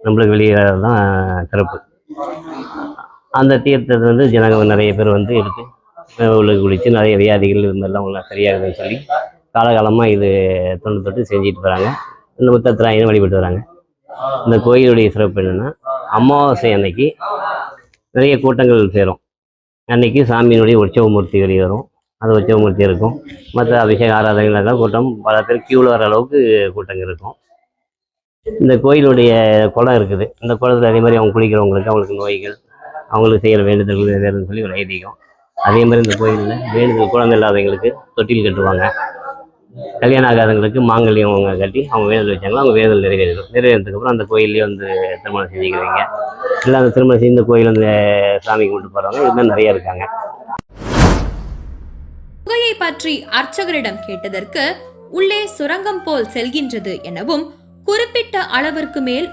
நம்மளுக்கு வெளியேறது தான் சிறப்பு. அந்த தீர்த்தத்தை வந்து ஜனங்க நிறைய பேர் வந்து எடுத்து உள்ளே குளித்து நிறைய வியாதிகள் இருந்தெல்லாம் உள்ள சரியாகுதுன்னு சொல்லி காலகாலமாக இது தொன்று தொட்டு செஞ்சுட்டு வராங்க. இந்த முத்தத்திராயனும் வழிபட்டு வராங்க. இந்த கோயிலுடைய சிறப்பு என்னென்னா, அமாவாசை அன்னைக்கு நிறைய கூட்டங்கள் சேரும். அன்னைக்கு சாமியினுடைய உற்சவமூர்த்தி வெளியே வரும். அது உற்சவமூர்த்தி இருக்கும். மற்ற அபிஷேக ஆராதனைகள் கூட்டம் பல பேர் கியூவில் வர அளவுக்கு கூட்டங்கள் இருக்கும். இந்த கோயிலுடைய குளம் இருக்குது. இந்த குளத்தில் அதே மாதிரி அவங்க குளிக்கிறவங்களுக்கு அவங்களுக்கு நோய்கள், அவங்களுக்கு செய்கிற வேண்டுதல்கள் நிறைவேறுன்னு சொல்லி ஒரு ஐதீகம். அதே மாதிரி இந்த கோயிலில் வேண்டுதல் குழந்தை இல்லாதவங்களுக்கு தொட்டில் கட்டுவாங்க. கல்யாணம் ஆகாதவங்களுக்கு மாங்கல்யம் அவங்க கட்டி அவங்க வேண்டுதல் வச்சாங்களோ அவங்க வேண்டுதல் நிறைவேறும். நிறைவேறதுக்கப்புறம் அந்த கோயிலே வந்து திருமணம் செஞ்சுக்கிறவங்க இல்லை அந்த திருமணம் செய்து இந்த கோயில் வந்து சாமி கும்பிட்டு போகிறவங்க இதுமாதிரி நிறைய இருக்காங்க. குகையை பற்றி அர்ச்சகரிடம் கேட்டதற்கு உள்ளே சுரங்கம் போல் செல்கின்றது எனவும் குறிப்பிட்ட அளவிற்கு மேல்